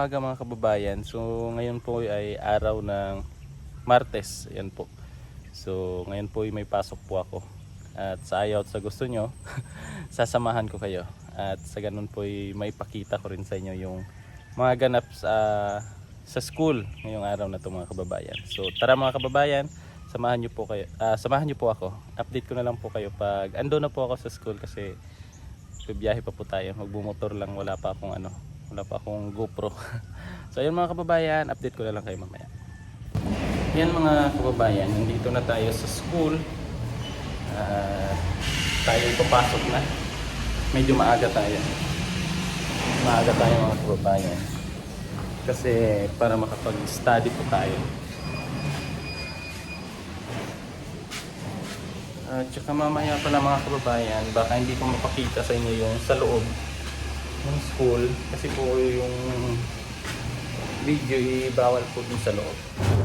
umaga mga kababayan. So ngayon po ay araw ng Martes. Ayan po. So ngayon po ay may pasok po ako. At sa ayaw at sa gusto nyo, sasamahan ko kayo. At sa ganun po ay maipakita ko rin sa inyo yung mga ganap sa school ngayong araw na to mga kababayan. So tara mga kababayan, samahan nyo po kayo, samahan nyo po ako. Update ko na lang po kayo pag ando na po ako sa school kasi bibiyahe pa po tayo. Magbumotor lang, wala pa akong GoPro. So ayun mga kababayan, update ko na lang kayo mamaya. Yan mga kababayan, nandito na tayo sa school. Tayo papasok na. Medyo maaga tayo. Maaga tayo mga kababayan. Kasi para makapag-study po tayo. Tsaka mamaya pala mga kababayan, baka hindi ko mapakita sa inyo yung sa loob ng school. Kasi po yung video bawal po dun sa loob.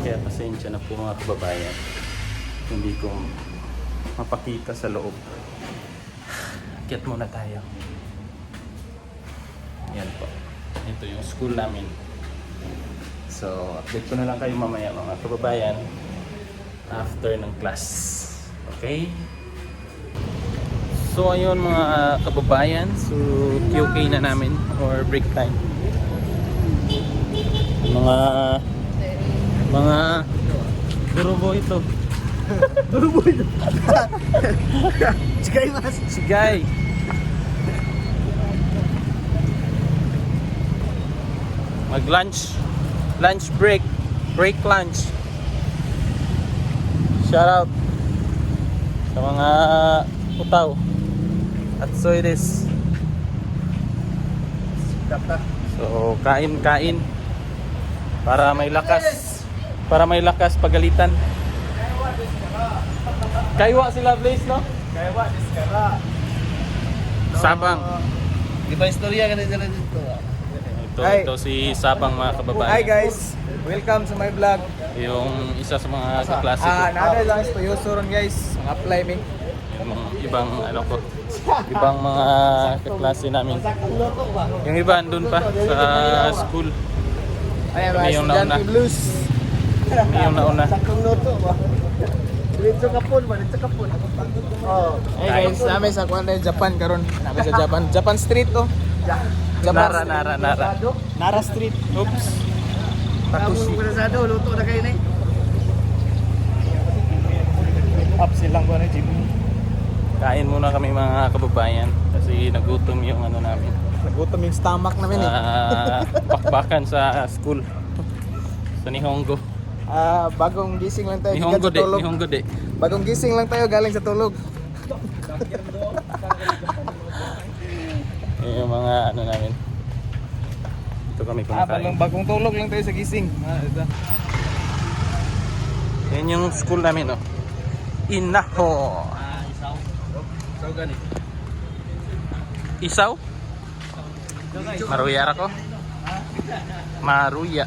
Kaya pasensya na po mga kababayan. Hindi ko mapakita sa loob. Akyat muna tayo. Yan po. Ito yung school namin. So, update ko na lang kayo mamaya mga kababayan after ng class. Okay? So, ayun mga kababayan. So, QK na namin or break time. Mga durubo ito. Durubo ito. Sigay mas. Sigay. Mag-lunch. Lunch break. Break lunch. Shout out sa mga utaw. At so it is. So, kain-kain. Para may lakas. Para may lakas pagalitan. Kaiwa sila Blaze, no? Kaiwa, diskara. Sabang. Di ba istorya ka nila dito? Ito si Sabang mga kababayan. Hi guys! Welcome sa my vlog. Yung isa sa mga kaklase ko. Nada lang sa Yosuron guys. Mag-apply me. Yung mga ibang ibang mga kaklase namin. Yung iba andun pa sa school. Ayan Kami yung nauna. blues. Kami yung nauna. Sakong noto ba? Dito kapon ba? Dito kapon. Oh. Hey guys, namin sa kuan Japan karon. Namin sa Japan. Japan Street to. Nara. Nara Street. Oops. Takushi. Luto na kayo na up silang kuan gym. Kain muna kami mga kababayan kasi nagutom yung namin. Nagutom yung stomach namin Bakbakan sa school. Sa Nihongo. Bagong gising lang tayo Nihongo de. Bagong gising lang tayo galing sa tulog. Yung mga namin. Ito kami kumakain. Bagong tulog lang tayo sa gising. Ito. Yan yung school namin, oh. Inaho. Isaw gani. Isaw? Maruya ako. Maruya.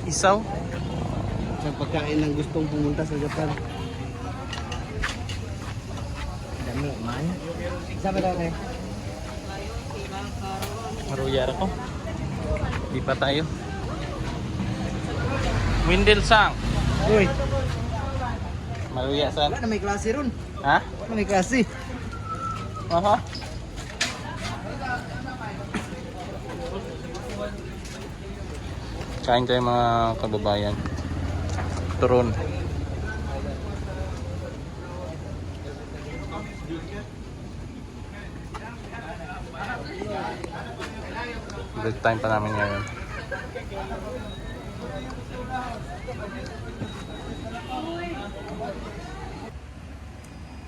Isaw? Sa pagkain ng gustong pumunta sa Japan. Dami man. Sabi daw na. Maruya ako. Di pa tayo. Windel Sang. Uy, Maruya san? wala na may klase ron. Ha? Wala na may klase. Aha. Kain tayo mga kababayan. Turon. Break time pa namin ngayon.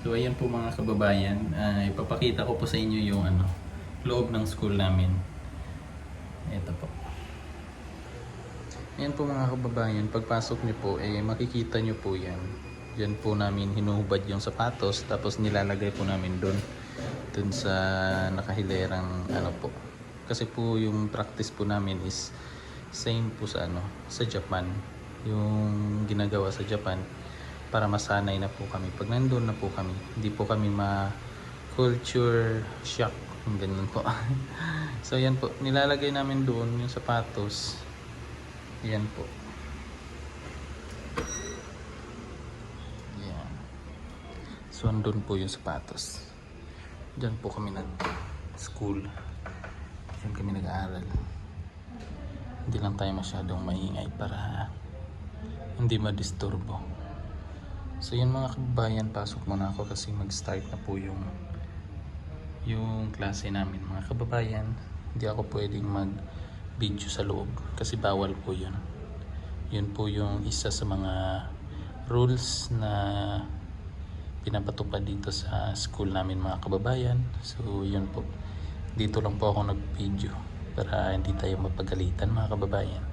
So ayan po mga kababayan, ipapakita ko po sa inyo yung loob ng school namin. Ito po. Ayan po mga kababayan, pagpasok niyo po, makikita niyo po yan. Yan po namin hinuhubad yung sapatos, tapos nilalagay po namin dun sa nakahilerang ano po. Kasi po yung practice po namin is same po sa sa Japan. Yung ginagawa sa Japan para masanay na po kami. Pag nandun na po kami, hindi po kami culture shock. Ganun po. So yan po, nilalagay namin doon yung sapatos. Yan po. Yan. So andun po yung sapatos. Diyan po kami nag-school. Diyan kami nag-aaral. Hindi lang tayo masyadong maingay para hindi madisturbo. So yun mga kababayan, pasok muna ako kasi mag-start na po yung klase namin mga kababayan. Hindi ako pwedeng mag-video sa loob kasi bawal po yun. Yun po yung isa sa mga rules na pinapatupad dito sa school namin mga kababayan. So yun po, dito lang po ako nag-video para hindi tayo mapagalitan mga kababayan.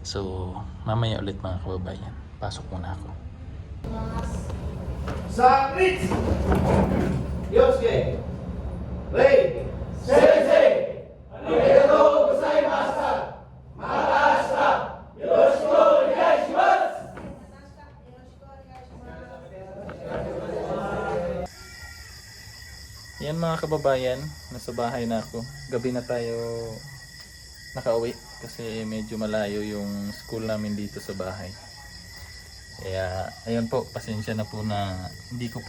So mamaya ulit mga kababayan, pasok muna ako. Sakit! Yosuke! Rei! Sensei! Arigatou gozaimashita! Matashita! Yoroshiku onegaishimasu! Yan mga kababayan, nasa bahay na ako. Gabi na tayo nakauwi kasi medyo malayo yung school namin dito sa bahay. Kaya ayun po, pasensya na po na hindi ko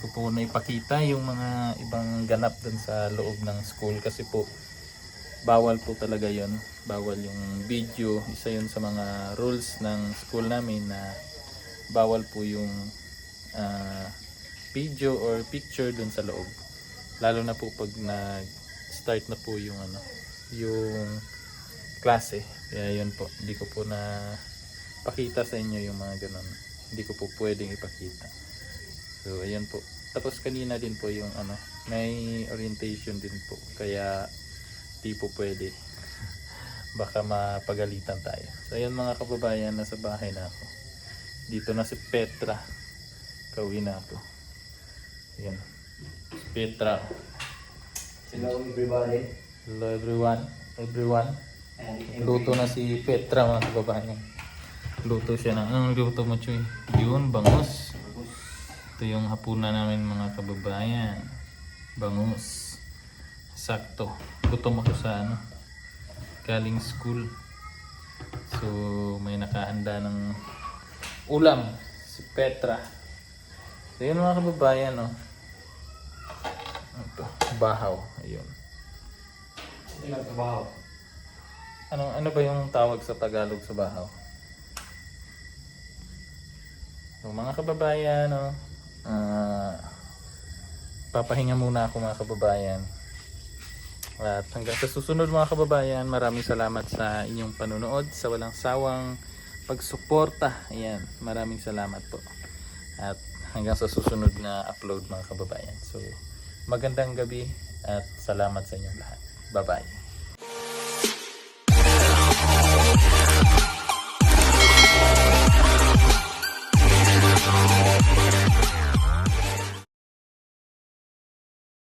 po naipakita yung mga ibang ganap dun sa loob ng school kasi po bawal po talaga yon. Bawal yung video, isa yun sa mga rules ng school namin na bawal po yung video or picture dun sa loob. Lalo na po pag nag-start na po yung yung klase. Kaya yun po, hindi ko po na pakita sa inyo yung mga ganun. Hindi ko po pwedeng ipakita. So ayan po. Tapos kanina din po yung may orientation din po. Kaya di po pwede. Baka mapagalitan tayo. So ayan mga kababayan, nasa bahay na ako. Dito na si Petra. Kauwi na ako. Ayan. Si Petra. Hello everybody. Hello everyone. Luto na si Petra mga kababayan. Luto siya na. Anong luto mo, Chuy? Yun, bangus. Ito yung hapunan namin mga kababayan. Bangus. Sakto. Gutom ako sa galing school. So may nakahanda ng ulam si Petra. So yun mga kababayan, ito, bahaw. Ayun. Hindi nagtrabaho. Ano ba yung tawag sa Tagalog sa bahaw? So, mga kababayan, papahinga muna ako mga kababayan. At hanggang sa susunod mga kababayan, maraming salamat sa inyong panunood, sa walang sawang pagsuporta. Ayan, maraming salamat po. At hanggang sa susunod na upload mga kababayan. So, magandang gabi at salamat sa inyong lahat. Bye-bye.